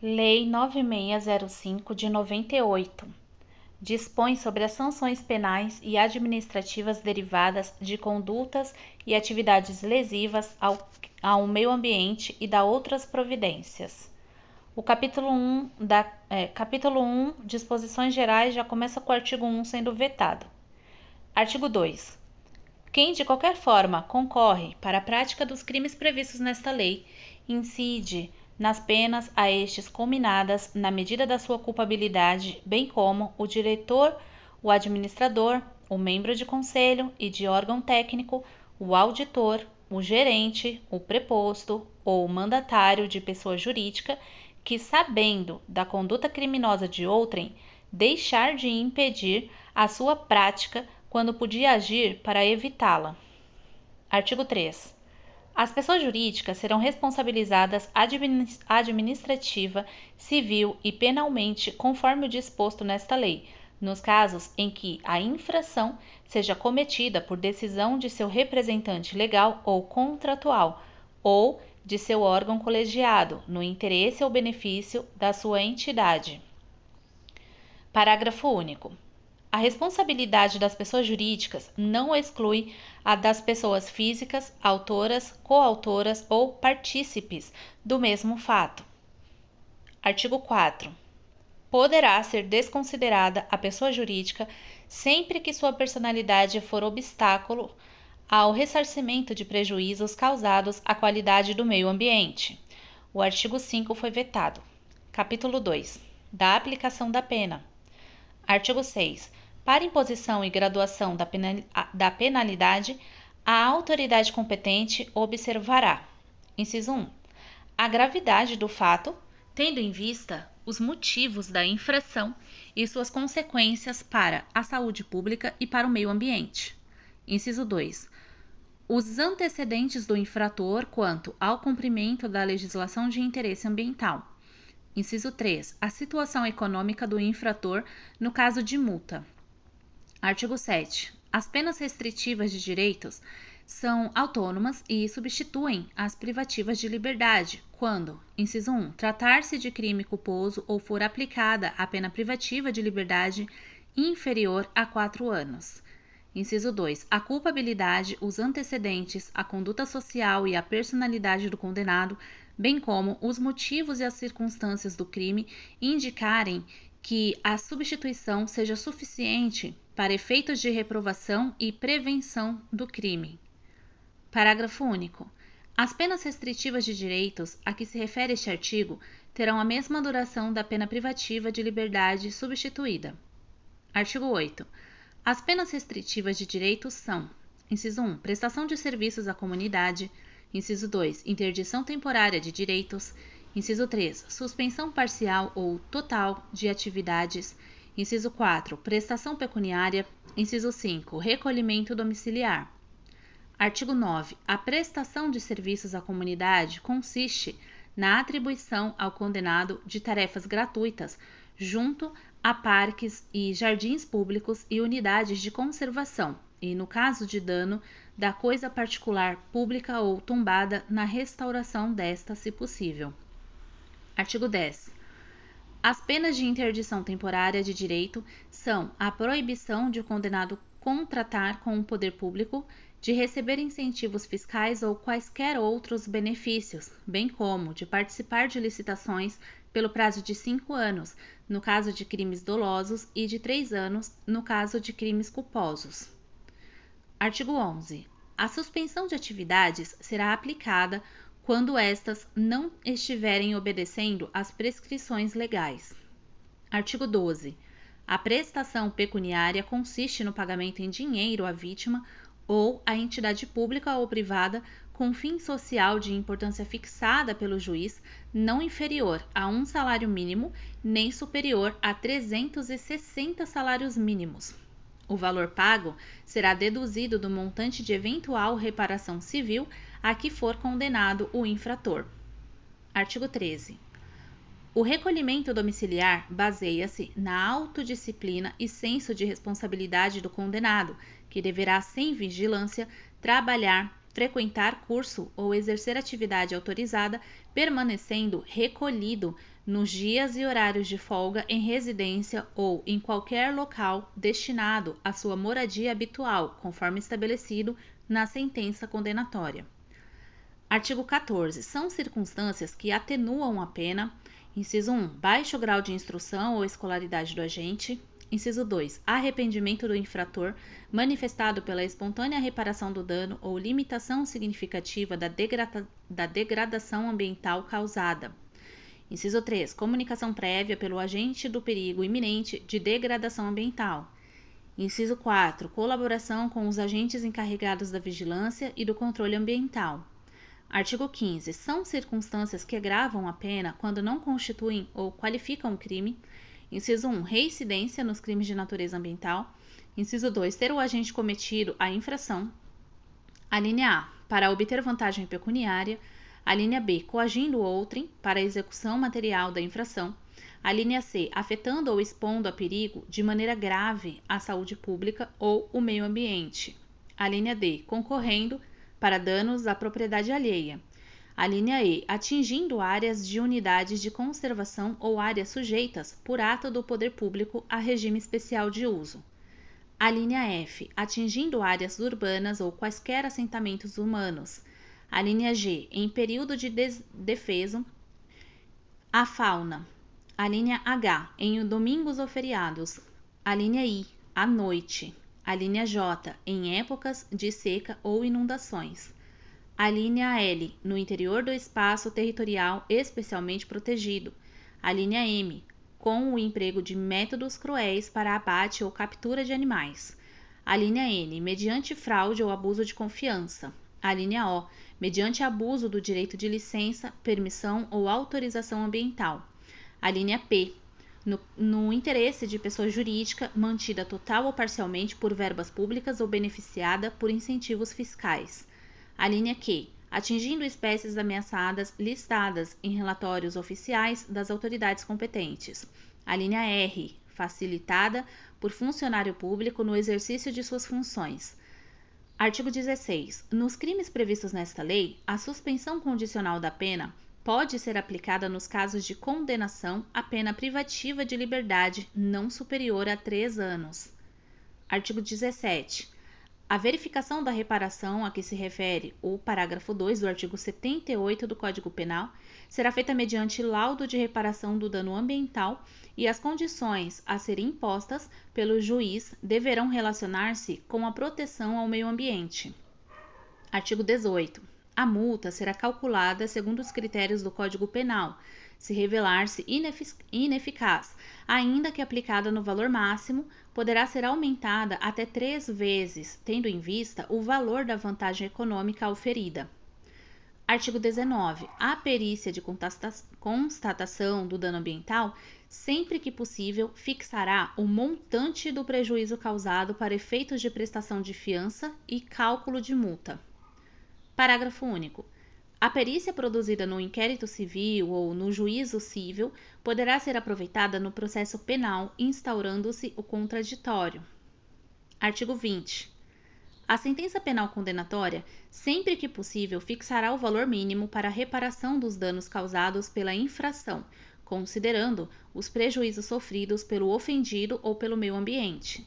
Lei 9605 de 98 dispõe sobre as sanções penais e administrativas derivadas de condutas e atividades lesivas ao meio ambiente e dá outras providências. O capítulo 1, disposições gerais, já começa com o artigo 1 sendo vetado. Artigo 2. Quem de qualquer forma concorre para a prática dos crimes previstos nesta lei, incide nas penas a estes cominadas na medida da sua culpabilidade, bem como o diretor, o administrador, o membro de conselho e de órgão técnico, o auditor, o gerente, o preposto ou o mandatário de pessoa jurídica que, sabendo da conduta criminosa de outrem, deixar de impedir a sua prática quando podia agir para evitá-la. Artigo 3. As pessoas jurídicas serão responsabilizadas administrativa, civil e penalmente conforme o disposto nesta lei, nos casos em que a infração seja cometida por decisão de seu representante legal ou contratual ou de seu órgão colegiado, no interesse ou benefício da sua entidade. Parágrafo único. A responsabilidade das pessoas jurídicas não exclui a das pessoas físicas, autoras, coautoras ou partícipes do mesmo fato. Artigo 4. Poderá ser desconsiderada a pessoa jurídica sempre que sua personalidade for obstáculo ao ressarcimento de prejuízos causados à qualidade do meio ambiente. O artigo 5 foi vetado. Capítulo 2. Da aplicação da pena. Artigo 6. Para imposição e graduação da penalidade, a autoridade competente observará: inciso 1. A gravidade do fato, tendo em vista os motivos da infração e suas consequências para a saúde pública e para o meio ambiente. Inciso 2. Os antecedentes do infrator quanto ao cumprimento da legislação de interesse ambiental. Inciso 3. A situação econômica do infrator no caso de multa. Artigo 7. As penas restritivas de direitos são autônomas e substituem as privativas de liberdade quando, inciso 1, tratar-se de crime culposo ou for aplicada a pena privativa de liberdade inferior a 4 anos. Inciso 2. A culpabilidade, os antecedentes, a conduta social e a personalidade do condenado, bem como os motivos e as circunstâncias do crime, indicarem que a substituição seja suficiente para efeitos de reprovação e prevenção do crime. Parágrafo único. As penas restritivas de direitos a que se refere este artigo terão a mesma duração da pena privativa de liberdade substituída. Artigo 8. As penas restritivas de direitos são: inciso 1. Prestação de serviços à comunidade. Inciso 2. Interdição temporária de direitos. Inciso 3. Suspensão parcial ou total de atividades. Inciso 4. Prestação pecuniária. Inciso 5. Recolhimento domiciliar. Artigo 9. A prestação de serviços à comunidade consiste na atribuição ao condenado de tarefas gratuitas junto a parques e jardins públicos e unidades de conservação, e, no caso de dano da coisa particular pública ou tombada, na restauração desta, se possível. Artigo 10. As penas de interdição temporária de direito são a proibição de o condenado contratar com o poder público, de receber incentivos fiscais ou quaisquer outros benefícios, bem como de participar de licitações pelo prazo de 5 anos, no caso de crimes dolosos, e de 3 anos, no caso de crimes culposos. Artigo 11. A suspensão de atividades será aplicada quando estas não estiverem obedecendo às prescrições legais. Artigo 12. A prestação pecuniária consiste no pagamento em dinheiro à vítima ou à entidade pública ou privada com fim social de importância fixada pelo juiz, não inferior a 1 salário mínimo, nem superior a 360 salários mínimos. O valor pago será deduzido do montante de eventual reparação civil a que for condenado o infrator. Artigo 13. O recolhimento domiciliar baseia-se na autodisciplina e senso de responsabilidade do condenado, que deverá, sem vigilância, trabalhar frequentar curso ou exercer atividade autorizada, permanecendo recolhido nos dias e horários de folga em residência ou em qualquer local destinado à sua moradia habitual, conforme estabelecido na sentença condenatória. Artigo 14. São circunstâncias que atenuam a pena. Inciso 1. Baixo grau de instrução ou escolaridade do agente. Inciso 2. Arrependimento do infrator, manifestado pela espontânea reparação do dano ou limitação significativa da degradação ambiental causada. Inciso 3. Comunicação prévia pelo agente do perigo iminente de degradação ambiental. Inciso 4. Colaboração com os agentes encarregados da vigilância e do controle ambiental. Artigo 15. São circunstâncias que agravam a pena quando não constituem ou qualificam o crime. Inciso 1. Reincidência nos crimes de natureza ambiental. Inciso 2. Ter o agente cometido a infração. A linha A. Para obter vantagem pecuniária. A linha B. Coagindo outrem para a execução material da infração. A linha C. Afetando ou expondo a perigo de maneira grave a saúde pública ou o meio ambiente. A linha D. Concorrendo para danos à propriedade alheia. A linha E, atingindo áreas de unidades de conservação ou áreas sujeitas, por ato do poder público, a regime especial de uso. A linha F, atingindo áreas urbanas ou quaisquer assentamentos humanos. A linha G, em período de defeso, a fauna. A linha H, em domingos ou feriados. A linha I, à noite. A linha J, em épocas de seca ou inundações. A linha L, no interior do espaço territorial especialmente protegido. A linha M, com o emprego de métodos cruéis para abate ou captura de animais. A linha N, mediante fraude ou abuso de confiança. A linha O, mediante abuso do direito de licença, permissão ou autorização ambiental. A linha P, no interesse de pessoa jurídica mantida total ou parcialmente por verbas públicas ou beneficiada por incentivos fiscais. A linha Q, atingindo espécies ameaçadas listadas em relatórios oficiais das autoridades competentes. A linha R, facilitada por funcionário público no exercício de suas funções. Artigo 16. Nos crimes previstos nesta lei, a suspensão condicional da pena pode ser aplicada nos casos de condenação à pena privativa de liberdade não superior a 3 anos. Artigo 17. A verificação da reparação a que se refere o parágrafo 2 do artigo 78 do Código Penal será feita mediante laudo de reparação do dano ambiental e as condições a serem impostas pelo juiz deverão relacionar-se com a proteção ao meio ambiente. Artigo 18. A multa será calculada segundo os critérios do Código Penal, se revelar-se ineficaz, ainda que aplicada no valor máximo, poderá ser aumentada até 3 vezes, tendo em vista o valor da vantagem econômica auferida. Artigo 19. A perícia de constatação do dano ambiental, sempre que possível, fixará o montante do prejuízo causado para efeitos de prestação de fiança e cálculo de multa. Parágrafo único. A perícia produzida no inquérito civil ou no juízo civil poderá ser aproveitada no processo penal, instaurando-se o contraditório. Artigo 20. A sentença penal condenatória, sempre que possível, fixará o valor mínimo para a reparação dos danos causados pela infração, considerando os prejuízos sofridos pelo ofendido ou pelo meio ambiente.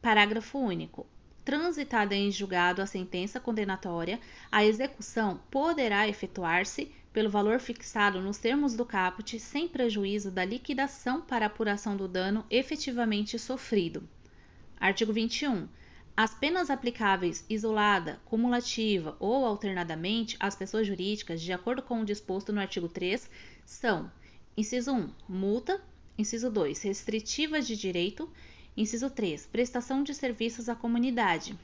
Parágrafo único. Transitada em julgado a sentença condenatória, a execução poderá efetuar-se pelo valor fixado nos termos do caput, sem prejuízo da liquidação para apuração do dano efetivamente sofrido. Artigo 21. As penas aplicáveis isolada, cumulativa ou alternadamente às pessoas jurídicas, de acordo com o disposto no artigo 3, são: inciso 1, multa; inciso 2, restritiva de direito; inciso 3, prestação de serviços à comunidade.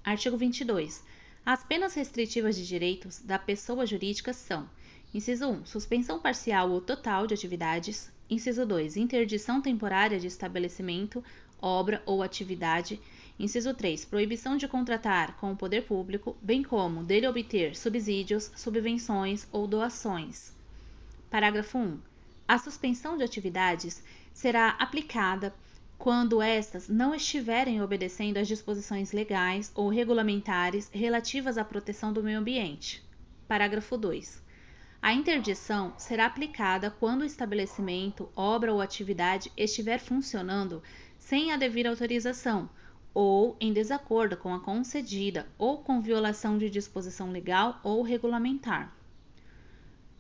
Artigo 22. As penas restritivas de direitos da pessoa jurídica são: inciso 1, suspensão parcial ou total de atividades; inciso 2, interdição temporária de estabelecimento, obra ou atividade; inciso 3, proibição de contratar com o poder público, bem como dele obter subsídios, subvenções ou doações. Parágrafo 1. A suspensão de atividades será aplicada quando estas não estiverem obedecendo às disposições legais ou regulamentares relativas à proteção do meio ambiente. Parágrafo 2. A interdição será aplicada quando o estabelecimento, obra ou atividade estiver funcionando sem a devida autorização, ou em desacordo com a concedida, ou com violação de disposição legal ou regulamentar.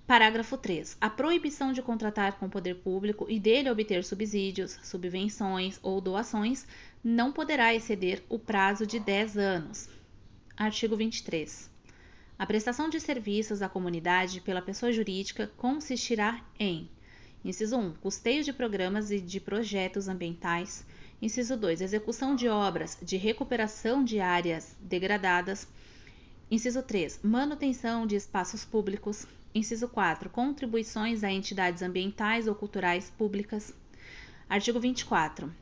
Parágrafo 3. A proibição de contratar com o poder público e dele obter subsídios, subvenções ou doações não poderá exceder o prazo de 10 anos. Artigo 23. A prestação de serviços à comunidade pela pessoa jurídica consistirá em: inciso 1. Custeio de programas e de projetos ambientais. Inciso 2. Execução de obras de recuperação de áreas degradadas. Inciso 3. Manutenção de espaços públicos. Inciso 4. Contribuições a entidades ambientais ou culturais públicas. Artigo 24.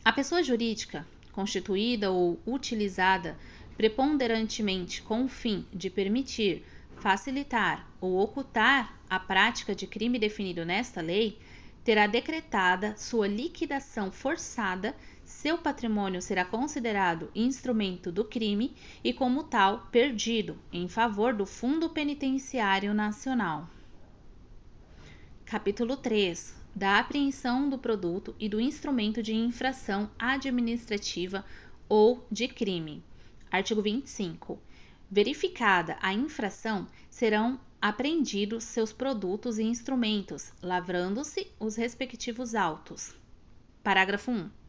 A pessoa jurídica, constituída ou utilizada preponderantemente com o fim de permitir, facilitar ou ocultar a prática de crime definido nesta lei, terá decretada sua liquidação forçada, seu patrimônio será considerado instrumento do crime e, como tal, perdido em favor do Fundo Penitenciário Nacional. Capítulo 3. Da apreensão do produto e do instrumento de infração administrativa ou de crime. Artigo 25. Verificada a infração, serão apreendidos seus produtos e instrumentos, lavrando-se os respectivos autos. Parágrafo 1.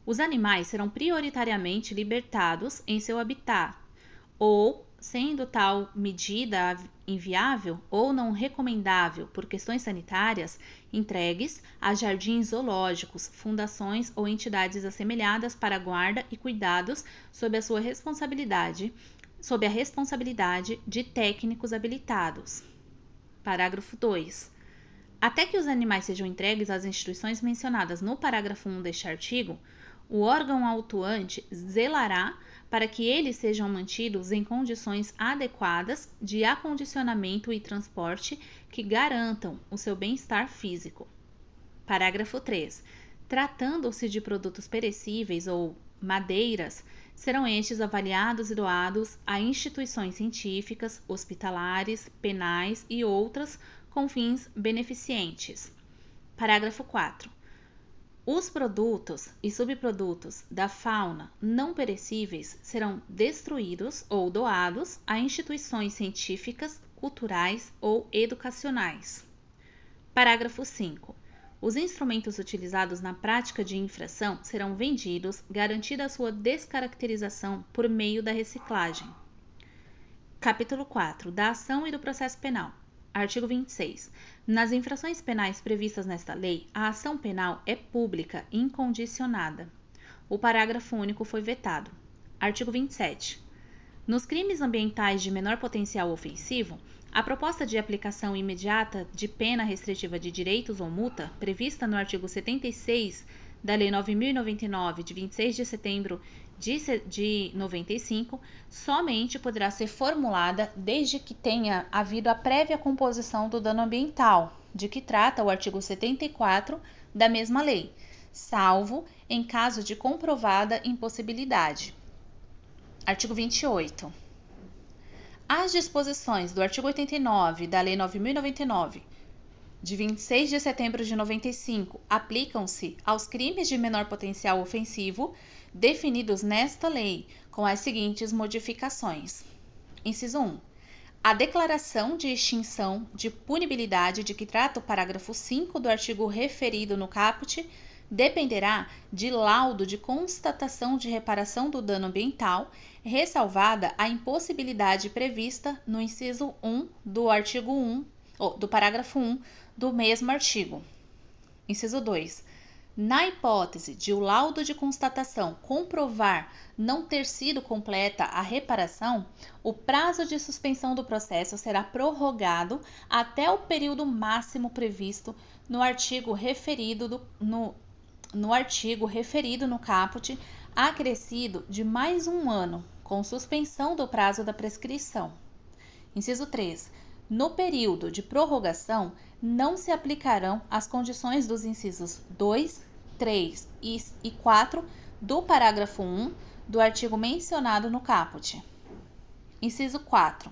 Os animais serão prioritariamente libertados em seu habitat, ou, sendo tal medida inviável ou não recomendável por questões sanitárias, entregues a jardins zoológicos, fundações ou entidades assemelhadas para guarda e cuidados sob a responsabilidade de técnicos habilitados. Parágrafo 2. Até que os animais sejam entregues às instituições mencionadas no parágrafo 1 deste artigo, o órgão autuante zelará para que eles sejam mantidos em condições adequadas de acondicionamento e transporte que garantam o seu bem-estar físico. Parágrafo 3. Tratando-se de produtos perecíveis ou madeiras, serão estes avaliados e doados a instituições científicas, hospitalares, penais e outras com fins beneficentes. Parágrafo 4. Os produtos e subprodutos da fauna não perecíveis serão destruídos ou doados a instituições científicas, culturais ou educacionais. Parágrafo 5. Os instrumentos utilizados na prática de infração serão vendidos, garantida a sua descaracterização por meio da reciclagem. Capítulo 4. Da ação e do processo penal. Artigo 26. Nas infrações penais previstas nesta lei, a ação penal é pública e incondicionada. O parágrafo único foi vetado. Artigo 27. Nos crimes ambientais de menor potencial ofensivo, a proposta de aplicação imediata de pena restritiva de direitos ou multa, prevista no artigo 76 da Lei 9.099, de 26 de setembro de 95, somente poderá ser formulada desde que tenha havido a prévia composição do dano ambiental, de que trata o artigo 74 da mesma lei, salvo em caso de comprovada impossibilidade. Artigo 28. As disposições do artigo 89 da Lei 9.099, de 26 de setembro de 95, aplicam-se aos crimes de menor potencial ofensivo definidos nesta lei, com as seguintes modificações. Inciso 1. A declaração de extinção de punibilidade de que trata o parágrafo 5 do artigo referido no caput dependerá de laudo de constatação de reparação do dano ambiental, ressalvada a impossibilidade prevista no inciso 1 do artigo 1, do parágrafo 1 do mesmo artigo. Inciso 2. Na hipótese de o laudo de constatação comprovar não ter sido completa a reparação, o prazo de suspensão do processo será prorrogado até o período máximo previsto no artigo referido no caput, acrescido de mais um ano, com suspensão do prazo da prescrição. Inciso 3. No período de prorrogação, não se aplicarão as condições dos incisos 2 3 e 4 do parágrafo 1 do artigo mencionado no caput. Inciso 4.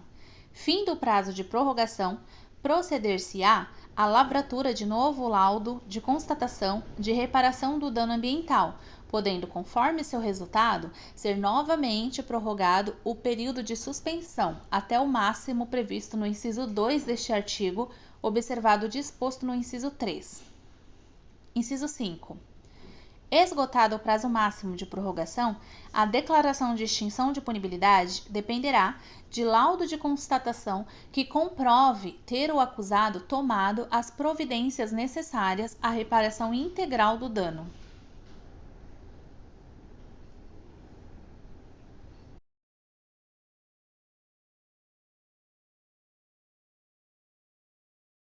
Fim do prazo de prorrogação, proceder-se-á à lavratura de novo laudo de constatação de reparação do dano ambiental, podendo, conforme seu resultado, ser novamente prorrogado o período de suspensão até o máximo previsto no inciso 2 deste artigo, observado o disposto no inciso 3. Inciso 5. Esgotado o prazo máximo de prorrogação, a declaração de extinção de punibilidade dependerá de laudo de constatação que comprove ter o acusado tomado as providências necessárias à reparação integral do dano.